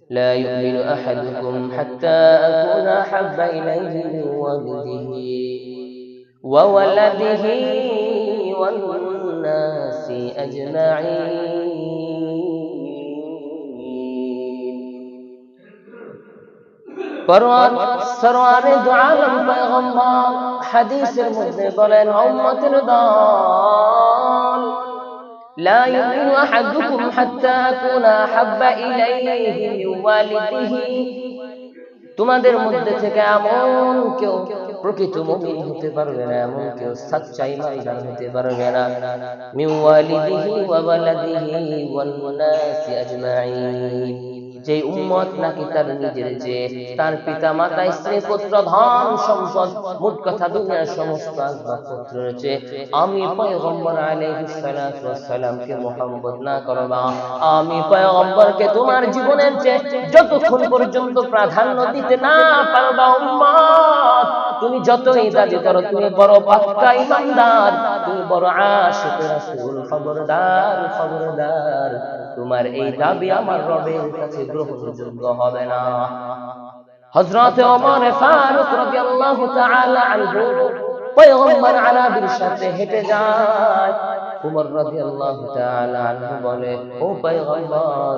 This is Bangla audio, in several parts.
لا يؤمن أحدكم حتى أكون أحب إليه من والده وولده والناس أجمعين সরওয়ারে দু আলম পয়গম্বর হাদিসের মধ্যে বলেন উম্মতের দল لا يؤمن أحدكم حتى أكون أحب إليه من والده তোমাদের মধ্যে থেকে এমন কেউ প্রকৃত মুমিন হতে পারবে না, এমন কেউ সচ্চা ঈমানদার হতে পারবে না মিন ওয়ালিদিহি ওয়া ওয়ালাদিহি ওয়ান নাসি আজমাইন, যে উম্মত নাকি তার নিজের যে তার পিতা মাতা স্ত্রী পুত্র ধন সম্পদ মোট কথা দুনিয়ার সমস্ত আসবাবপত্র রয়েছে, আমি পয়গম্বর আলাইহিস সালাতু ওয়াস সালামকে মুহাব্বত না করবা, আমি পয়গম্বরকে তোমার জীবনের যে যতক্ষণ পর্যন্ত প্রাধান্য দিতে না পারবা উম্মত, তুমি যতই দাবি করো তুমি বড় পাক্কা ঈমানদার, তুমি বড় আশিক রাসূল, খবরদার খবরদার, তোমার এই দাবি আমার রবের কাছে গ্রহণযোগ্য হবে না। হযরত ওমর ফারুক রাদিয়াল্লাহু তাআলা আনহু পয়গম্বর আরবির সাথে হেঁটে যায়, ওমর রাদিয়াল্লাহু তাআলা আনহু বলে, ও পয়গম্বর,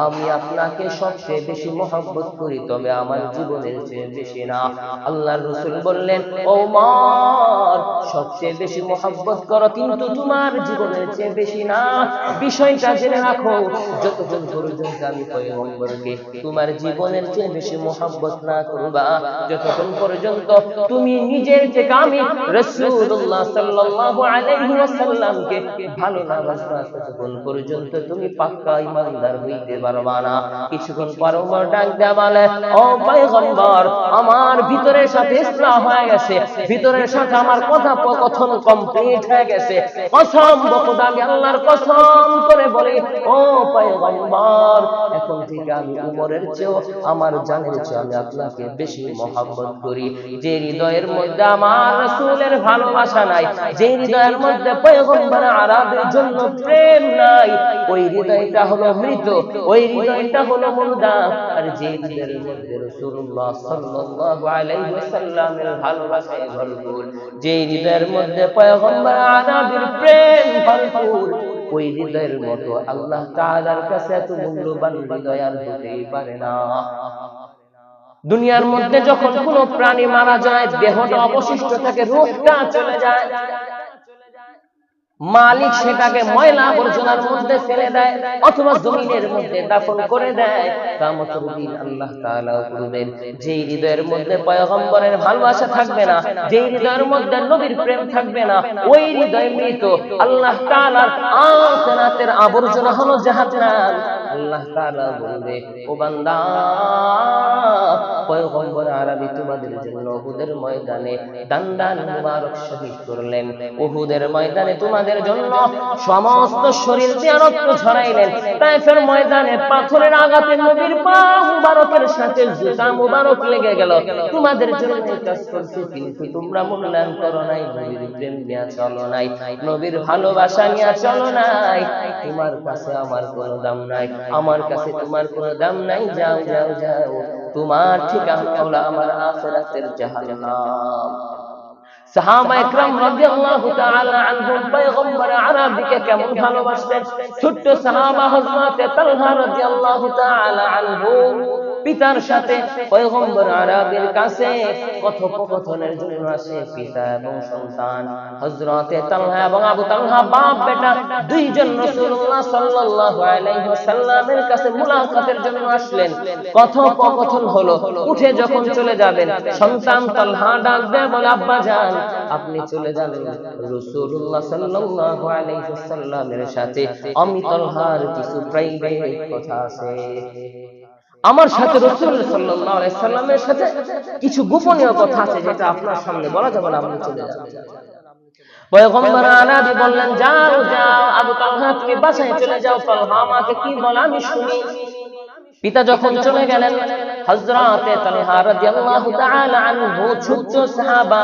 আমি আপনাকে সবচেয়ে বেশি মহব্বত করি, তবে আমার জীবনের চেয়ে বেশি না। আল্লাহর রাসূল বললেন, ও ওমর, সবচেয়ে বেশি মহব্বত করো কিন্তু তোমার জীবনের চেয়ে বেশি না। বিষয়টা জেনে রাখো, যতক্ষণ পর্যন্ত আমি পয়গম্বরকে তোমার জীবনের চেয়ে বেশি মহব্বত না করবা, যতক্ষণ পর্যন্ত তুমি নিজের থেকে আমি রাসূলুল্লাহ সাল্লাল্লাহু আলাইহি ওয়াসাল্লামকে ভালো না বাসবা, ততক্ষণ পর্যন্ত তুমি পাক্কা ঈমানদার হইতে পারবা না। কিছুক্ষণ পর ওমর ডাক দেয়া বলে, ও পয়গম্বর, আমার ভিতরের সাথে ইসলাম হয়ে গেছে, ভিতরের সাথে আমার কথোপকথন কমপ্লিট হয়ে গেছে, কসম বখুদা আমি আল্লাহর কসম করে বলি, ও পয়গম্বর, এখন থেকে আমি উমরের চেয়েও আমার জানের চেয়ে আমি আপনাকে বেশি মহব্বত করি। যে হৃদয়ের মধ্যে আমার রাসূলের ভালোবাসা নাই, যে হৃদয়ের মধ্যে পয়গম্বর আরবের জন্য প্রেম নাই, ওই হৃদয়টা হলো মৃত, ওই হৃদয়টা হলো মুর্দা। আর যে হৃদয়ের মধ্যে রাসূলুল্লাহ সাল্লাল্লাহু আলাইহি ওয়াসাল্লামের ভালোবাসায় ভরপুর, যে হৃদয়ের মধ্যে পয়গম্বর আরবের প্রেম ভরপুর, ওই হৃদয়ের মতো আল্লাহ তাআলার কাছে এত মূল্যবান হৃদয় আর হতেই পারে না। দুনিয়ার মধ্যে যখন কোনো প্রাণী মারা যায়, দেহটা অবশিষ্ট থাকে, রূহটা চলে যায়, মালিক সেটাকে ময়লা আবর্জনার মধ্যে ফেলে দেয় অথবা জমিনের মধ্যে দাফন করে দেয়। কিয়ামতের দিন আল্লাহ তাআলা বলবেন, যে হৃদয়ের মধ্যে পয়গম্বরের ভালোবাসা থাকবে না, যে হৃদয়ের মধ্যে নবীর প্রেম থাকবে না, ওই হৃদয় মৃত। আল্লাহ তাআলার আখিরাতের আবর্জনা হলো জাহান্নাম। আল্লাহ তাআলা বলবে, ও বান্দা, পয়গম্বর আরবি তোমাদের জন্য উহুদের ময়দানে দান্দান মুবারক শহীদ করলেন, উহুদের ময়দানে তোমাদের জন্য সমস্ত শরীর দিয়ে রক্ত ঝরাইলেন, তায়েফের ময়দানে পাথরের আঘাতে নবীর পা মুবারকের সাথে জুতা মুবারক লেগে গেল, তোমাদের জন্য কাজ করছে, কিন্তু তোমরা মূল্যায়ন করো নাই, নবীর প্রেম নিয়ে চলো নাই, নবীর ভালোবাসা নিয়ে চলো নাই। তোমার কাছে আমার কোনো দাম নাই, আমার কাছে তোমার কোনো দাম নাই, যাও যাও যাও, তোমার ঠিকানা হলো আমার আখিরাতের জাহান্নাম। সাহাবা একরাম রাদিয়াল্লাহু তাআলা আনহুম পয়গম্বর আরবিকে কেমন ভালোবাসতেন। ছোট্ট সাহাবা হযরত তালহা রাদিয়াল্লাহু তাআলা আনহু পিতার সাথে পয়গম্বর আরবির কাছে কথোপকথনের জন্য আসে, পিতা এবং সন্তান হযরত তালহা এবং আবু তালহা বাপ বেটা দুইজন রাসূলুল্লাহ সাল্লাল্লাহু আলাইহি ওয়াসাল্লামের কাছে মুলাকাতের জন্য আসলেন। কথোপকথন হলো, উঠে যখন চলে যাবেন, সন্তান তালহা ডাক দেয়, বলে, আব্বা জান, আপনি চলে যান, রাসূলুল্লাহ সাল্লাল্লাহু আলাইহি ওয়াসাল্লামের সাথে আমি তালহার কিছু প্রাইভেট কথা আছে, আমার সাথে রাসূল সাল্লাল্লাহু আলাইহি ওয়াসাল্লামের সাথে কিছু গোপনীয় কথা আছে, যেটা আপনার সামনে বলা যাবে না, আপনি চলে যান। পয়গম্বর আরবি বললেন, যাও যাও আবু তালহা, তুমি বাসায় চলে যাও, তালহা আমাকে কি বলে আমি শুনি। পিতা যখন চলে গেলেন, হযরত তালহা রাদিয়াল্লাহু তাআলা আনহু ছোট্ট সাহাবা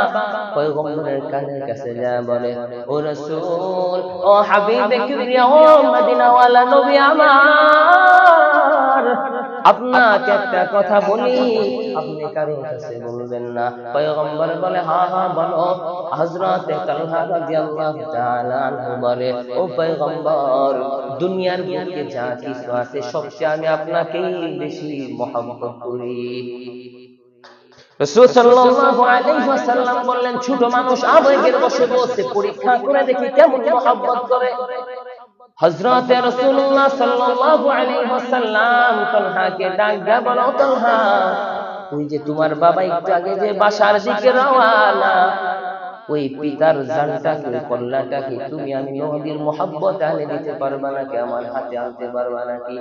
পয়গম্বরের কানের কাছে যায়, বলে, ও রাসূল, ও হাবিবে কিবরিয়া, ও মদিনাওয়ালা নবী আমার, আপনাকে একটা কথা বলি, আপনি কারো কাছে বলবেন না। পয়গম্বর বলে হ্যাঁ হ্যাঁ বলো। হযরতে তালহা রাদিয়াল্লাহু তাআলা আনহু বলে, ও পয়গম্বর, দুনিয়ার বুকে যা কিছু আছে সবচেয়ে আমি আপনাকেই বেশি মহব্বত করি। রাসূল সাল্লাল্লাহু আলাইহি ওয়াসাল্লাম বললেন, ছোট মানুষ আবেগের বশে বলছে, পরীক্ষা করে দেখি কেমন মহব্বত করে। হযরতে রাসূলুল্লাহ সাল্লাল্লাহু আলাইহি ওয়াসাল্লাম তালহাকে ডাক দিয়ে বলো, তালহা, ওই যে তোমার বাবা একটু আগে যে বাসার দিকে রওনা, ওই পিতার জানটাকে, কল্লাটাকে তুমি আমি নবীর মহব্বতে আনে দিতে পারবা নাকি? আমার হাতে আনতে পারবা নাকি?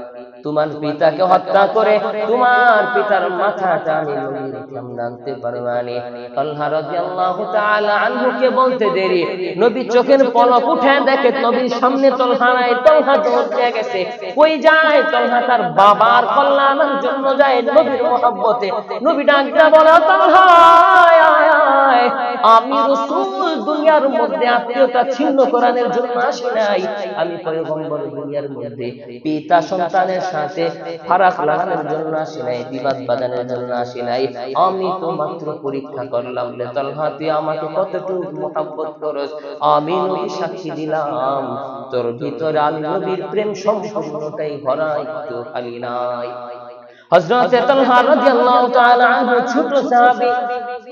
তোমার পিতাকে হত্যা করে তোমার পিতার মাথাটা আমি নবীর সামনে আনতে পারবা না? তালহা রাদিয়াল্লাহু তাআলা আনহুকে বলতে দেরি, নবী চোখের পলক উঠে দেখে নবীর সামনে তালহা নাই। তালহা দৌড় দিয়ে গেছে। কই যায় তালহা? তার বাবার কল্যাণের জন্য যায়, নবীর মহব্বতে। নবী ডাক দিয়ে বলে, তালহা আমি রাসূল দুনিয়ার মধ্যে আত্মীয়তা ছিন্ন করানোর জন্য আসি নাই। আমি পয়গম্বর দুনিয়ার মধ্যে পিতা সন্তানের সাথে ফারাক লাগানোর জন্য আসি নাই, বিবাদ বাঁধানোর জন্য আসি নাই। আমি তো মাত্র পরীক্ষা করলাম যে তালহা তুই আমাকে কতটুকু মহব্বত করস। আমি নবী সাক্ষী দিলাম তোর ভিতরে আমি নবীর প্রেম সম্পূর্ণটাই ভরা, একটু খালি নাই। হযরতে তালহা রাদিয়াল্লাহু তাআলা আনহু ছোট সাহাবী,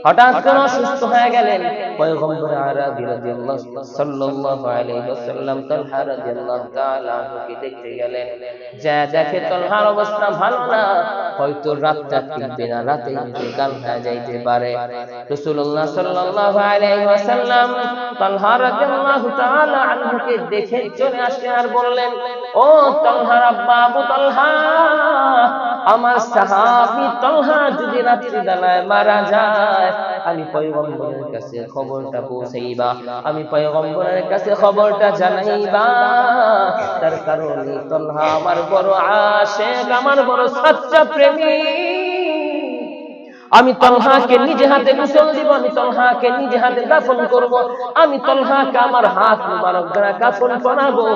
হঠাৎ করে অসুস্থ হয়ে গেলেন। পয়গম্বর আরবি রাদিয়াল্লাহু সাল্লাল্লাহু আলাইহি ওয়াসাল্লাম তালহা রাদিয়াল্লাহু তাআলা আনহুকে দেখতে গেলেন। যা দেখে তালহার অবস্থা ভালো না, হয়তো রাতটা টিকবে না, রাতে ইন্তেকাল হয়ে যাইতে পারে। রাসূলুল্লাহ সাল্লাল্লাহু আলাইহি ওয়াসাল্লাম তালহা রাদিয়াল্লাহু তাআলা আনহুকে দেখে চলে আসলেন আর বললেন, ও তালহার আব্বা আবু তালহা, আমার সাহাবী তালহা যদি রাত্রি বেলায় মারা যায়, আমি পয়গম্বরের কাছে খবরটা পৌঁছাইবা, আমি পয়গম্বরের কাছে খবরটা জানাইবা। তার কারণে তালহা আমার বড় আশিক, আমার বড় সচ্চা প্রেমী। আমি তালহাকে নিজে হাতে গোসল দিব, আমি তালহাকে নিজে হাতে দাফন করব, আমি তালহাকে আমার হাত মুবারক দ্বারা কাফন পরাবো।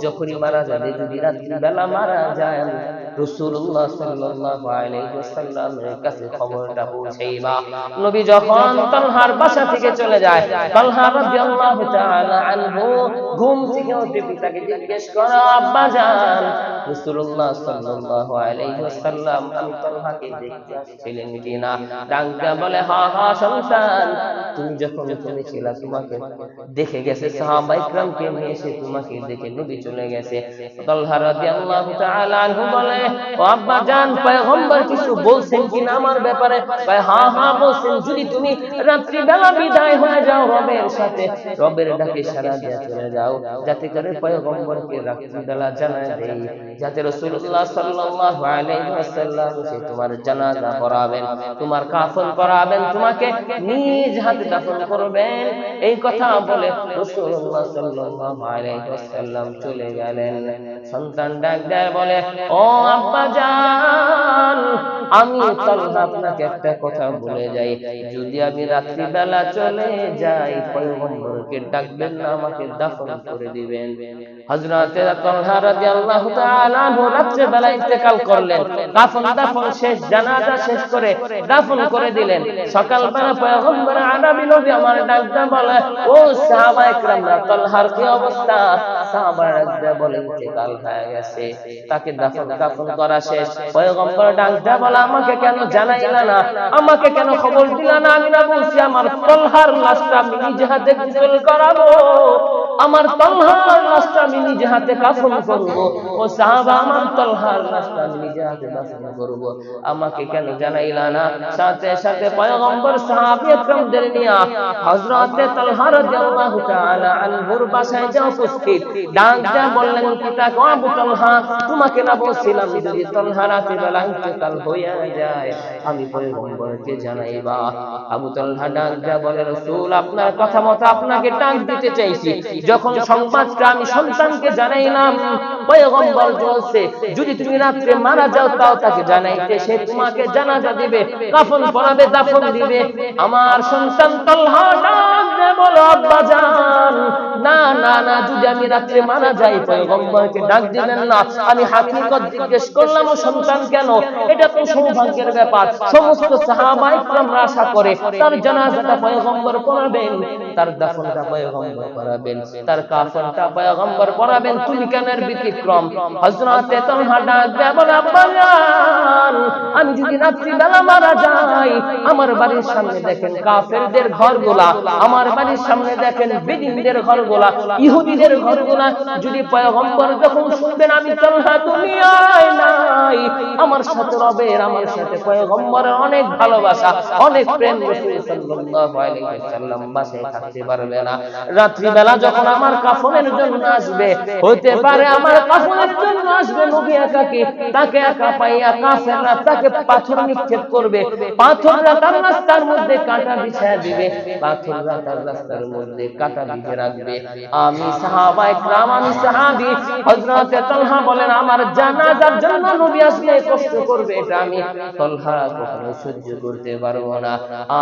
যখনই মারা যাবে, যদি রাত্রি বেলা মারা যায়, রাসূলুল্লাহ সাল্লাল্লাহু আলাইহি ওয়াসাল্লামের কাছে খবরটা পৌঁছাইবা। নবী যখন তালহার বাসা থেকে চলে যায়, তালহা রাদিয়াল্লাহু তাআলা আনহু ঘুম থেকে উঠে পিতাকে জিজ্ঞেস করে, আব্বা জান, রাসূলুল্লাহ সাল্লাল্লাহু আলাইহি ওয়াসাল্লাম আমি তালহাকে দেখতে আসছিলেন কিনা? ডাকটা বলে, হ্যাঁ হ্যাঁ সন্তান, তুমি যখন তুমি ছিলা তোমাকে দেখে গেছে, সাহাবায়ে কিরামকে নিয়ে এসে তোমাকে দেখে নবী চলে গেছে। তালহা রাদিয়াল্লাহু তাআলা আনহু বলে, ও আব্বা জান, পয়গম্বর কিছু বলছেন কিনা আমার ব্যাপারে? কয় হ্যাঁ হ্যাঁ বলছেন, যদি তুমি রাত্রি বেলা বিদায় হয়ে যাও রবের সাথে, রবের ডাকে সাড়া দিয়ে চলে যাও, যাতে করে পয়গম্বরকে রাত্রি বেলা জানায় দেই, যাতে রাসূলুল্লাহ সাল্লাল্লাহু আলাইহি ওয়াসাল্লাম সে তোমার জানাজা পড়াবেন, তোমার কাফন করাবেন, তোমাকে নিজ হাতে দাফন করবেন। এই কথা বলে রাসূলুল্লাহ সাল্লাল্লাহু আলাইহি ওয়াসাল্লাম চলে গেলেন। সন্তান ডাক দেয় বলে, ও আব্বা জান, আমি তালহা আপনাকে একটা কথা বলে যাই, যদি আমি রাত্রি বেলা চলে যাই, পয়গম্বরকে ডাকবেন না, আমাকে দাফন করে দিবেন। হযরতে তালহা রাদিয়াল্লাহু তাআলা আনহু রাত্রি বেলা ইন্তেকাল করলেন। কাফন দাফন শেষ, জানাজা শেষ করে দাফন করে দিলেন। সকাল বেলা পয়গম্বর আরবি নবী আমার ডাকতে বলে, ও সাহাবায়ে কিরামরা, তালহার কি অবস্থা? সাহাবারা বলে ইন্তেকাল হয়ে গেছে, তাকে দাফন করা শেষ। পয়গম্বর ডাকতে বলে, আমাকে কেন জানাইলা না, আমাকে কেন খবর দিলা না? আমি না বলছি আমার তালহার লাশটা আমি নিজে হাতে গোসল করাবো, আমার তালহার লাশটা আমি নিজে হাতে কাফন করব। ও সাহাবা, আমার তালহার লাশটা আমি নিজে হাতে দাফন করব, আমাকে কেন জানাইলা না? সাথে সাথে পয়গম্বর সাহাবায়ে কিরামদের নিয়ে হযরতে তালহা রাদিয়াল্লাহু তাআলা আনহুর বাসায় যা উপস্থিত, ডাক দিয়ে বললেন, পিতা গো আবু তালহা, তোমাকে না বলছিলাম যদি তালহা রাতে বেলা ইন্তেকাল হইয়া যায়, আমি পয়গম্বরকে জানাইবা। আবু তালহা ডাক দিয়ে বলে, রাসূল আপনার কথা মতো আপনাকে ডাক দিতে চাইছি, যখন সংবাদটা আমি সন্তানকে জানাইলাম, পয়গম্বর বলছে যদি তুমি রাত্রে মারা যাও তাও তাকে জানাইতে, সে তোমাকে জানাজা দিবে, কাফন পরাবে, দাফন দিবে। আমার সন্তান তালহা ডাক দিয়ে বলো, আব্বা জান, না না না, যদি আমি রাত্রে মারা যাই পয়গম্বরকে ডাক দিবেন না। আমি হাকিকত জিজ্ঞেস করলাম, ও সন্তান কেন? এটা তো সৌভাগ্যের ব্যাপার। সমস্ত সাহাবা ইকরামরা আশা করে তার জানাজাটা পয়গম্বর পড়াবেন, তার দাফনটা পয়গম্বর পড়াবেন, তার কাফনটা পয়গম্বর পড়াবেন। তুমি কেন এর ব্যতিক্রম? হযরতে তালহা ডাক দিয়ে বলে, আব্বা জান, আমি যদি রাত্রি বেলা মারা যাই, আমার বাড়ির সামনে দেখেন কাফেরদের ঘরগুলা, আমার বাড়ির সামনে দেখেন বেদিনদের ঘরগুলা, ইহুদিদের ঘরগুলা। যদি পয়গম্বর যখন শুনবেন আমি তালহা দুনিয়ায় নাই, আমার সাথে রবের, আমার সাথে পয়গম্বরের অনেক ভালোবাসা, অনেক প্রেম, রাসূল সাল্লাল্লাহু আলাইহি ওয়াসাল্লাম বাসায় থাকতে পারবে না। রাত্রি বেলা যখন আমার কাফনের জন্য আসবে, হতে পারে আমার কাফনের জন্য আসবে নবী একাকী, তাকে একা পাইয়া কাফেররা তাকে পাথর নিক্ষেপ করবে, পাথররা তার রাস্তার মধ্যে কাঁটা বিছায়া দিবে, পাথররা তার রাস্তার মধ্যে কাঁটা বিঁধে রাখবে। আমি সাহাবা ইকরাম, আমি সাহাবী, হযরতে তালহা বলেন, আমার জানাজার জন্য নবী আসলে কষ্ট করবে, এটা আমি তালহা কখনো সহ্য করতে পারবো না।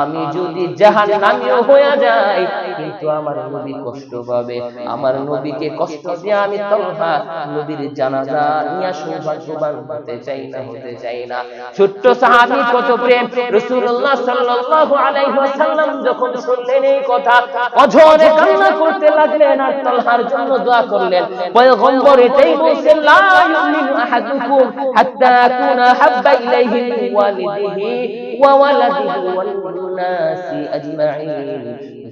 আমি যদি জাহান্নামীও হয়ে যাই, কিন্তু আমার নবী কষ্ট পাবে, আমার নবীকে কষ্ট দিয়ে আমি তালহা নবীর জানাজা নিয়ে সৌভাগ্যবান হতে চাই না, হতে চাই না। ছোট্ট সাহাবী, কত প্রেম। রাসূলুল্লাহ সাল্লাল্লাহু আলাইহি ওয়াসাল্লাম যখন শুনলেন এই কথা, অঝরে কান্না করতে লাগলেন আর তালহার জন্য দোয়া করলেন। পয়গম্বর এটাই বলেছেন, লা ইউমিনু আহাদুকুম হাত্তা আকুনা হাব্বা ইলাইহি মিন ওয়ালিদিহি ওয়া ওয়ালাদিহি ওয়ান নাসি আজমাইন।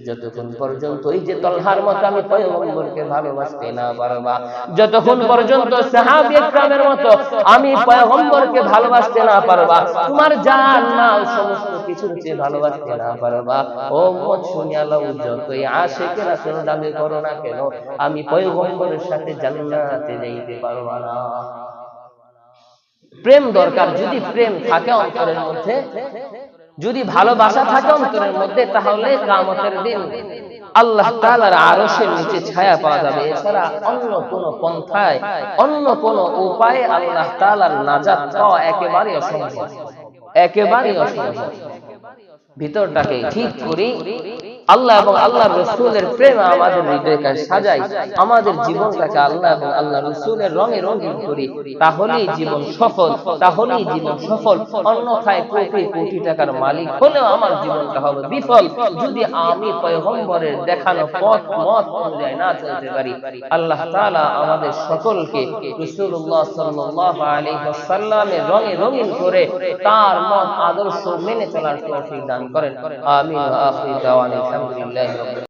যতক্ষণ পর্যন্ত এই যে তালহার মতো আমি পয়গম্বরকে ভালোবাসতে না পারবা, যতক্ষণ পর্যন্ত সাহাবী ইকরামের মতো আমি পয়গম্বরকে ভালোবাসতে না পারবা, তোমার জান মাল সমস্ত কিছুর চেয়ে ভালোবাসতে না পারবা, ও উম্মত শুনিয়া লও, যতই আশিক রাসূল দাবি করো না কেন, আমি পয়গম্বরের সাথে জান্নাতে যাইতে পারবা না। প্রেম দরকার। যদি প্রেম থাকে অন্তরের মধ্যে, যদি ভালোবাসা থাকে অন্তরের মধ্যে, তাহলে কিয়ামতের দিন আল্লাহ তাআলার আরশের নিচে ছায়া পাওয়া যাবে। এছাড়া অন্য কোন পন্থায়, অন্য কোন উপায়ে আল্লাহ তাআলার নাজাত পাওয়া একেবারেই অসম্ভব, একেবারেই অসম্ভব। ভিতরটাকে ঠিক করি, আল্লাহ এবং আল্লাহর রাসূলের প্রেম আমাদের হৃদয়কে সাজাই, আমাদের জীবনটাকে আল্লাহ এবং আল্লাহর রাসূলের রঙে রঙিন করি, তাহলেই জীবন সফল, তাহলেই জীবন সফল। অন্যথায় কোটি কোটি টাকার মালিক হলেও আমার জীবনটা হবে বিফল, যদি আমি পয়গম্বরের দেখানো পথ মত অনুযায়ী না চলতে পারি। আল্লাহ তাআলা আমাদের সকলকে রাসূলুল্লাহ সাল্লাল্লাহু আলাইহি ওয়াসাল্লামের রঙে রঙিন করে তার মত আদর্শ মেনে চলার তৌফিক দান করেন। আমিন। আখির দাওয়ানা আলহামদুলিল্লাহি রাব্বিল